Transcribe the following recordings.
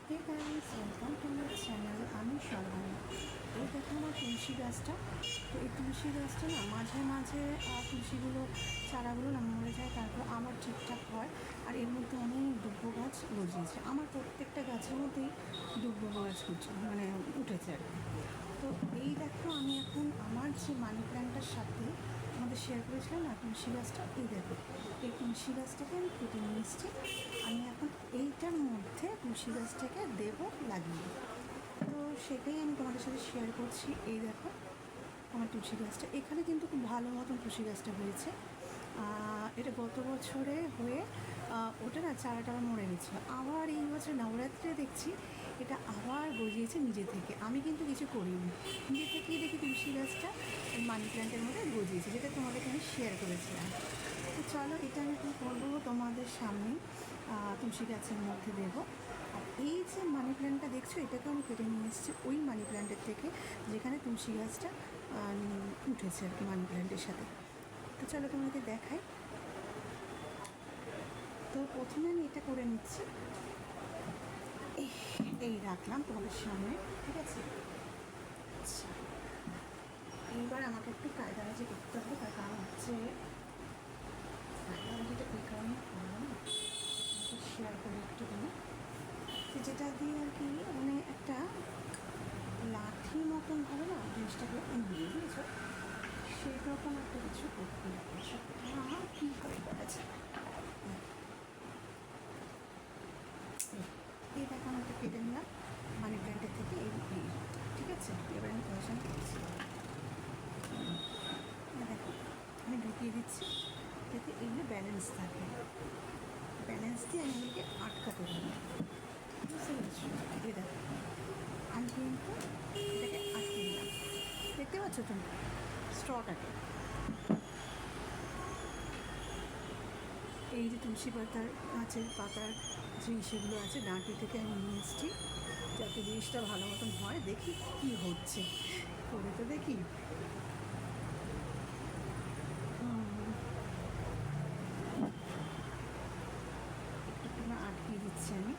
Hey guys, welcome to my channel. আমি সর্বাণী। এই দেখো আমার তুলসী গাছটা। তো এই তুলসী গাছটা না মাঝে মাঝে তুলসীগুলো চারাগুলো না মরে যায়, তারপর আবার ঠিকঠাক হয়। আর এর মধ্যে অনেক দুব্ব গাছ গজিয়েছে। আমার প্রত্যেকটা গাছের মধ্যেই দুব্ব গাছ মানে উঠেছে আর কি। তো এই দেখো আমি এখন আমার যে মানি প্ল্যান্টটার সাথে আমাদের শেয়ার করেছিলাম না তুলসী গাছটা, এই দেখো এই তুলসী গাছটাকে আমি কেটে নিয়ে এসেছি। আমি এখন এইটার মধ্যে তুলসী গাছটাকে দেবো লাগিয়ে। তো সেটাই আমি তোমাদের সাথে শেয়ার করছি। এই দেখো আমার তুলসী গাছটা, এখানে কিন্তু খুব ভালো মতন তুলসী গাছটা হয়েছে। এটা গত বছরে হয়ে ওটা না চারাটা মরে গেছিলো। আবার এই বছর নবরাত্রে দেখছি এটা আবার গজিয়েছে নিজে থেকে। আমি কিন্তু কিছু করিনি, নিজে থেকেই দেখি তুলসী গাছটা মানি প্ল্যান্টের মধ্যে গজিয়েছে, যেটা তোমাদেরকে আমি শেয়ার করেছিলাম। তো চলো এটা আমি কী করবো তোমাদের সামনে তুলসী গাছের মধ্যে দেবো। আর এই যে মানি প্ল্যান্টটা দেখছো, এটাকে আমি কেটে নিয়ে এসেছি ওই মানি প্ল্যান্টের থেকে যেখানে তুলসী গাছটা উঠেছে আর কি মানি প্ল্যান্টের সাথে। তো চলো তোমাকে দেখাই। তো প্রথমে আমি এটা করে নিচ্ছি, এই রাখলাম তোমাদের সামনে, ঠিক আছে। আচ্ছা, এইবার আমাকে একটু কায়দাবাজি করতে হবে, তার কারণ হচ্ছে কায়দাবাজিটা এই কারণে করবো না, শেয়ার করি একটুখানি। যেটা দিয়ে আর কি মানে একটা লাঠি মতন হবে না জিনিসটাকে দিয়ে দিয়েছ, সেই রকম একটা কিছু করতে হবে। কী করে করা যায়, এই দেখো আমি একটা কেটে নিলাম মানি প্ল্যান্টের থেকে এই, ঠিক আছে। এবার আমি পয়সা করছি, দেখো আমি ঢুকিয়ে দিচ্ছি যাতে এগুলো ব্যালেন্স থাকে। ব্যালেন্স দিয়ে আমি এগুলোকে আটকাতে পারি, বুঝতে পেরেছি। এই দেখো আমি কিন্তু এটাকে আটকে দিলাম, দেখতে পাচ্ছ তুমি স্ট্রটাকে। এই যে তুলসী পাতার গাছের পাতার যে সেগুলো আছে ডাঁটি থেকে আমি নিয়ে এসেছি যাতে জিনিসটা ভালো মতন হয়। দেখি কী হচ্ছে, করে তো দেখি। একটু আটকিয়ে দিচ্ছি আমি,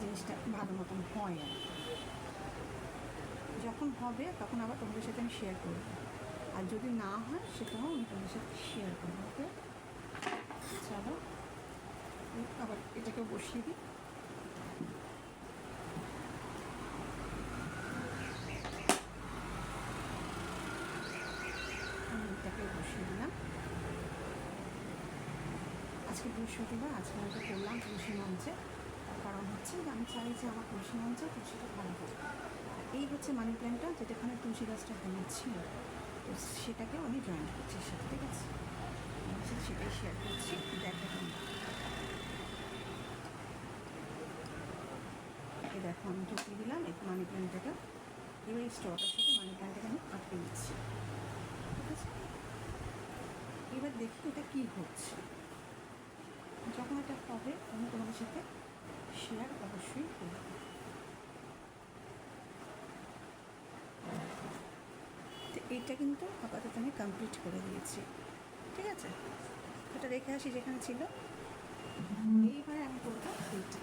জিনিসটা ভালো মতন হয়। আর যখন হবে তখন আবার তোমাদের সাথে আমি শেয়ার করব, আর যদি না হয় সেটাও আমি তোমাদের সাথে শেয়ার করবো। ওকে চলো আবার এটাকেও বসিয়ে দিই। আমি এটাকে বসিয়ে দিলাম। আজকে বৃহস্পতিবার, আজকে আমি এটা করলাম তুলসী মঞ্চে। তার কারণ হচ্ছে যে আমি চাই যে আমার তুলসী মঞ্চে তুলসীটা ভালো হোক। আর এই হচ্ছে মানি প্ল্যান্টটা যেটাখানে তুলসী গাছটা ছিল, তো সেটাকেও আমি জয়েন করছি সাথে, ঠিক আছে। আমার সাথে সেটাই শেয়ার করছি, দেখো তুমি। এই দেখো আমি ঢুকিয়ে দিলাম এই মানি প্ল্যান্টটাকে। এবার এই স্ট্রটার সাথে মানি প্ল্যান্টটাকে আমি আটকে দিচ্ছি, ঠিক আছে। এবার দেখি এটা কী হচ্ছে। যখন এটা হবে আমি তোমাদের সাথে শেয়ার অবশ্যই করব। তো এইটা কিন্তু আপাতত আমি কমপ্লিট করে দিয়েছি, ঠিক আছে। এটা রেখে আসি যেখানে ছিল। এইবারে আমি করবো এইটা।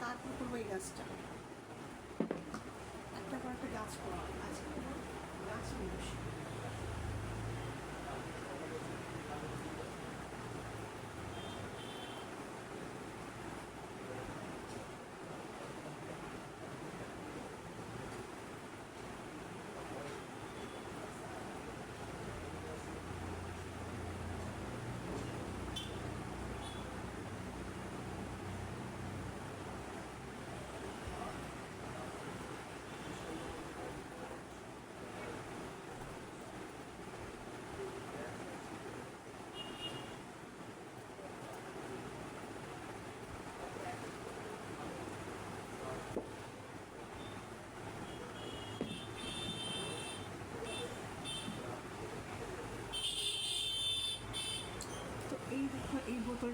তারপর করবো এই গাছটা, একটা পর একটা গাছ করবো। আজকে গাছ বসে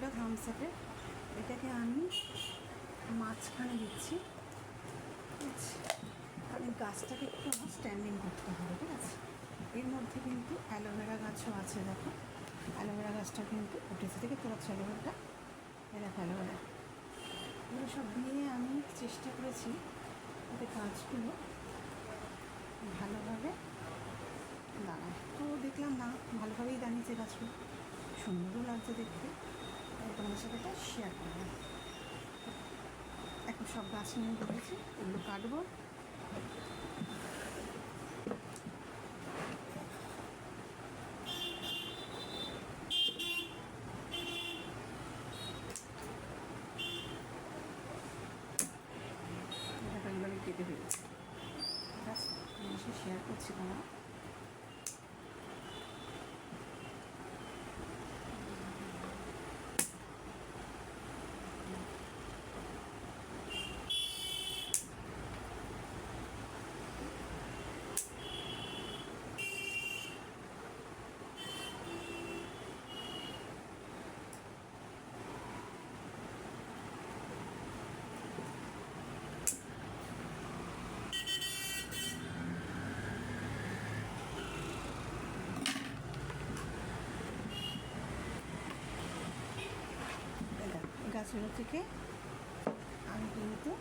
বোতলটা থামস আপের, এটাকে আমি মাঝখানে দিচ্ছি, ঠিক আছে? কারণ এই গাছটাকে একটু আমার স্ট্যান্ডিং করতে হবে, ঠিক আছে? এর মধ্যে কিন্তু অ্যালোভেরা গাছও আছে, দেখো অ্যালোভেরা গাছটা কিন্তু উঠেছে, থেকে তোলা অ্যালোভেরাটা, এই দেখো অ্যালোভেরা। এগুলো সব দিয়ে আমি চেষ্টা করেছি যাতে গাছগুলো ভালোভাবে দাঁড়ায়। তো দেখলাম না, ভালোভাবেই দাঁড়িয়েছে গাছগুলো, সুন্দরও লাগছে দেখতে। তোমাদের সাথে এটা শেয়ার করবো। এখন সব গাছ নিয়ে ধরেছি, এগুলো কাটবো। এগুলো আমি কেটে ফেলেছি, ঠিক আছে? জিনিসটা শেয়ার করছি তোমরা। গাছগুলো থেকে আমি কিন্তু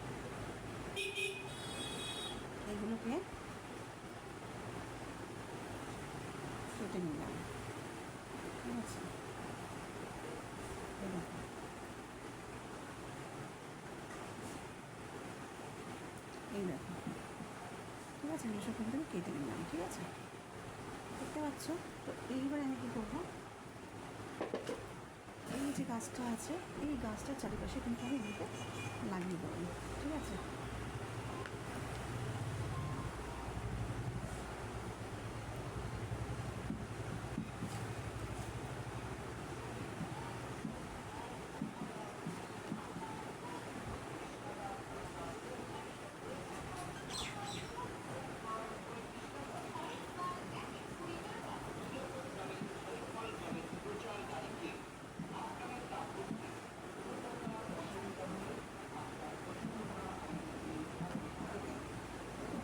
এগুলোকে কেটে নিলাম, ঠিক আছে? এই দেখো, এই দেখো, ঠিক আছে? এগুলো সব কিন্তু আমি কেটে নিলাম, ঠিক আছে? দেখতে পাচ্ছ? তো এইবার আমি কী করবো, এই যে গাছটা আছে, এই গাছটার চারিপাশে কিন্তু আমি এগুলোকে লাগিয়ে দেবো, ঠিক আছে?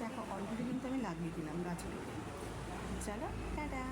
দেখো অলরেডি কিন্তু আমি লাগিয়ে দিলাম গাছগুলোকে। চলো টাটা।